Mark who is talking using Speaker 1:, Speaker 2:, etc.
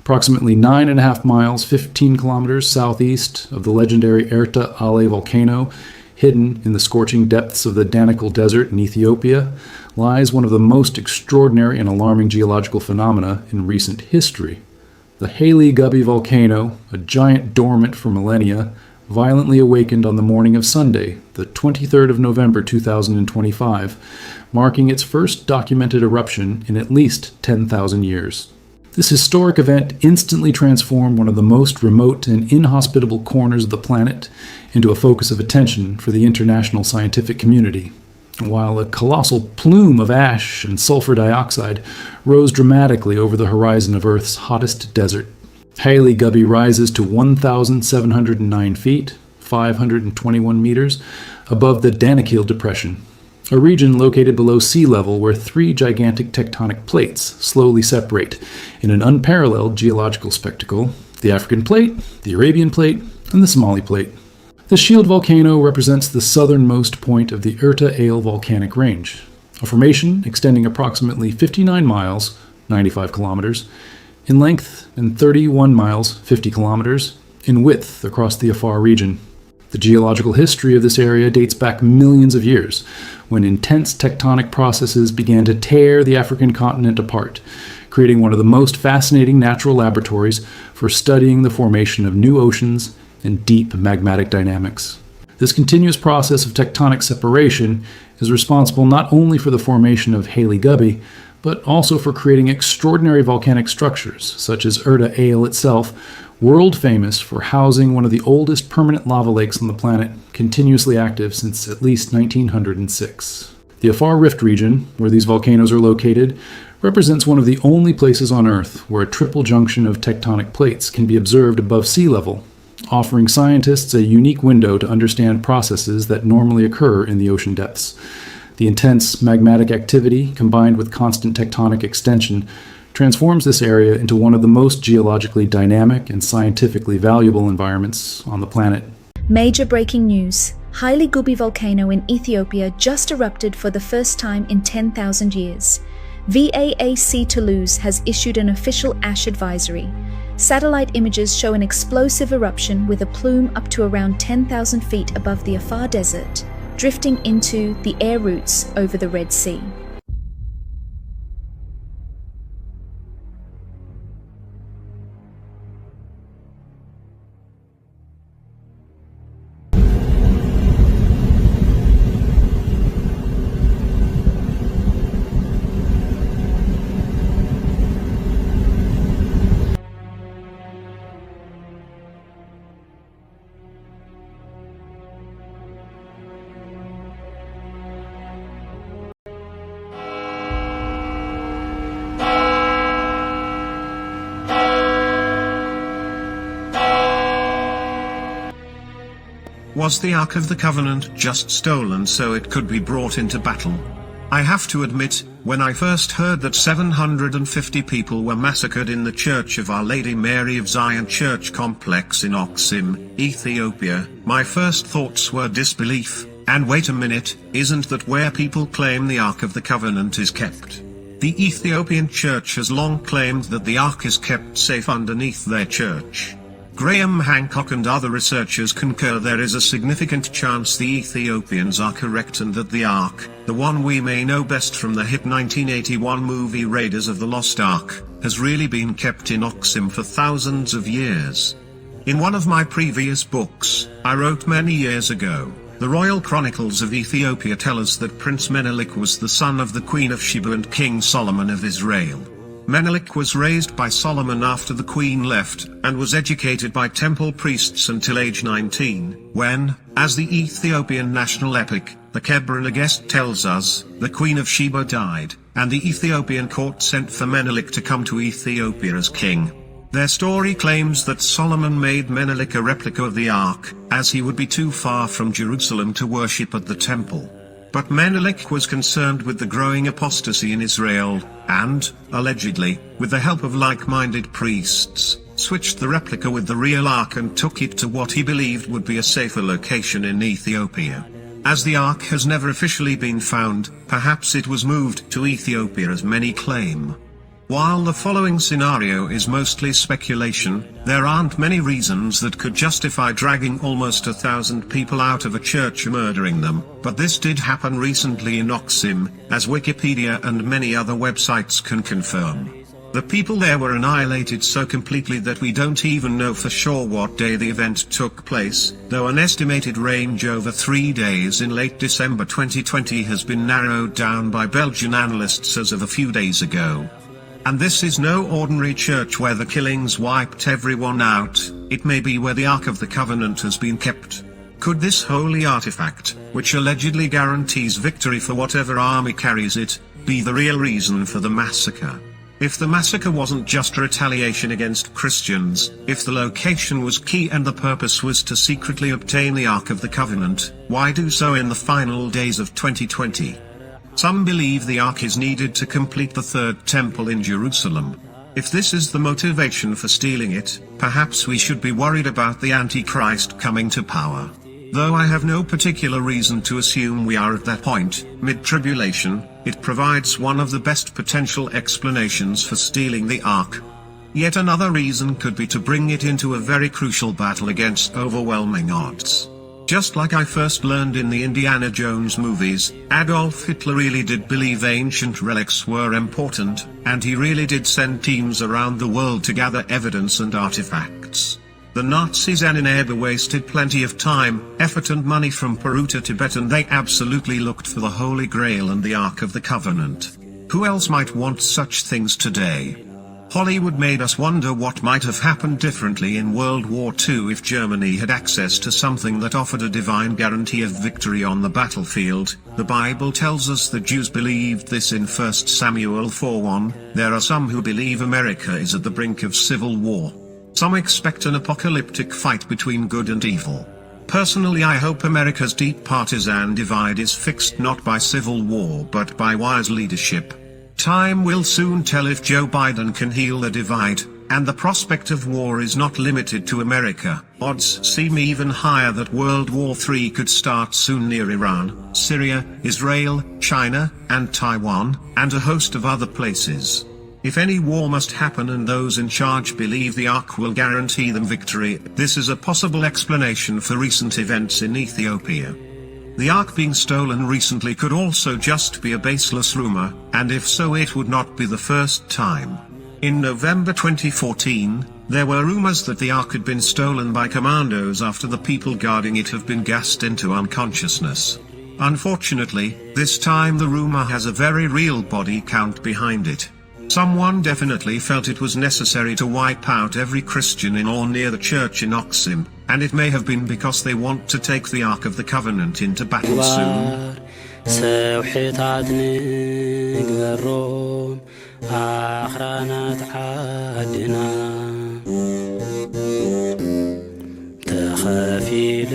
Speaker 1: approximately 9.5 miles, 15 kilometers southeast of the legendary Erta Ale volcano, hidden in the scorching depths of the Danakil Desert in Ethiopia, lies one of the most extraordinary and alarming geological phenomena in recent history. The Egziabher volcano, a giant dormant for millennia, violently awakened on the morning of Sunday, the 23rd of November 2025, marking its first documented eruption in at least 10,000 years. This historic event instantly transformed one of the most remote and inhospitable corners of the planet into a focus of attention for the international scientific community, while a colossal plume of ash and sulfur dioxide rose dramatically over the horizon of Earth's hottest desert. Egziabher rises to 1,709 feet, 521 meters, above the Danakil Depression, a region located below sea level where three gigantic tectonic plates slowly separate in an unparalleled geological spectacle: the African Plate, the Arabian Plate, and the Somali Plate. The shield volcano represents the southernmost point of the Erta Ale volcanic range, a formation extending approximately 59 miles, 95 kilometers, in length and 31 miles, 50 kilometers, in width across the Afar region. The geological history of this area dates back millions of years, when intense tectonic processes began to tear the African continent apart, creating one of the most fascinating natural laboratories for studying the formation of new oceans and deep magmatic dynamics. This continuous process of tectonic separation is responsible not only for the formation of Egziabher, but also for creating extraordinary volcanic structures, such as Erta Ale itself, world famous for housing one of the oldest permanent lava lakes on the planet, continuously active since at least 1906. The Afar Rift region, where these volcanoes are located, represents one of the only places on Earth where a triple junction of tectonic plates can be observed above sea level, offering scientists a unique window to understand processes that normally occur in the ocean depths. The intense magmatic activity, combined with constant tectonic extension, transforms this area into one of the most geologically dynamic and scientifically valuable environments on the planet.
Speaker 2: Major breaking news. Egziabher volcano in Ethiopia just erupted for the first time in 10,000 years. VAAC Toulouse has issued an official ash advisory. Satellite images show an explosive eruption with a plume up to around 10,000 feet above the Afar Desert, drifting into the air routes over the Red Sea.
Speaker 3: Was the Ark of the Covenant just stolen so it could be brought into battle? I have to admit, when I first heard that 750 people were massacred in the Church of Our Lady Mary of Zion church complex in Axum, Ethiopia, my first thoughts were disbelief. And wait a minute, isn't that where people claim the Ark of the Covenant is kept? The Ethiopian church has long claimed that the Ark is kept safe underneath their church. Graham Hancock and other researchers concur there is a significant chance the Ethiopians are correct and that the Ark, the one we may know best from the hit 1981 movie Raiders of the Lost Ark, has really been kept in Axum for thousands of years. In one of my previous books, I wrote many years ago, the Royal Chronicles of Ethiopia tell us that Prince Menelik was the son of the Queen of Sheba and King Solomon of Israel. Menelik was raised by Solomon after the queen left, and was educated by temple priests until age 19, when, as the Ethiopian national epic, the Kebra Nagast tells us, the Queen of Sheba died, and the Ethiopian court sent for Menelik to come to Ethiopia as king. Their story claims that Solomon made Menelik a replica of the Ark, as he would be too far from Jerusalem to worship at the temple. But Menelik was concerned with the growing apostasy in Israel, and, allegedly, with the help of like-minded priests, switched the replica with the real Ark and took it to what he believed would be a safer location in Ethiopia. As the Ark has never officially been found, perhaps it was moved to Ethiopia as many claim. While the following scenario is mostly speculation, there aren't many reasons that could justify dragging almost 1,000 people out of a church and murdering them, but this did happen recently in Axum, as Wikipedia and many other websites can confirm. The people there were annihilated so completely that we don't even know for sure what day the event took place, though an estimated range over 3 days in late December 2020 has been narrowed down by Belgian analysts as of a few days ago. And this is no ordinary church where the killings wiped everyone out, it may be where the Ark of the Covenant has been kept. Could this holy artifact, which allegedly guarantees victory for whatever army carries it, be the real reason for the massacre? If the massacre wasn't just retaliation against Christians, if the location was key and the purpose was to secretly obtain the Ark of the Covenant, why do so in the final days of 2020? Some believe the Ark is needed to complete the third temple in Jerusalem. If this is the motivation for stealing it, perhaps we should be worried about the Antichrist coming to power. Though I have no particular reason to assume we are at that point, mid-tribulation, it provides one of the best potential explanations for stealing the Ark. Yet another reason could be to bring it into a very crucial battle against overwhelming odds. Just like I first learned in the Indiana Jones movies, Adolf Hitler really did believe ancient relics were important, and he really did send teams around the world to gather evidence and artifacts. The Nazis and Egziabher wasted plenty of time, effort and money from Peru to Tibet, and they absolutely looked for the Holy Grail and the Ark of the Covenant. Who else might want such things today? Hollywood made us wonder what might have happened differently in World War II if Germany had access to something that offered a divine guarantee of victory on the battlefield. The Bible tells us the Jews believed this in 1 Samuel 4:1. There are some who believe America is at the brink of civil war. Some expect an apocalyptic fight between good and evil. Personally, I hope America's deep partisan divide is fixed not by civil war but by wise leadership. Time will soon tell if Joe Biden can heal the divide, and the prospect of war is not limited to America. Odds seem even higher that World War III could start soon near Iran, Syria, Israel, China, and Taiwan, and a host of other places. If any war must happen and those in charge believe the Ark will guarantee them victory, this is a possible explanation for recent events in Ethiopia. The Ark being stolen recently could also just be a baseless rumor, and if so it would not be the first time. In November 2014, there were rumors that the Ark had been stolen by commandos after the people guarding it have been gassed into unconsciousness. Unfortunately, this time the rumor has a very real body count behind it. Someone definitely felt it was necessary to wipe out every Christian in or near the church in Axum, and it may have been because they want to take the Ark of the Covenant into battle soon.
Speaker 4: تخافي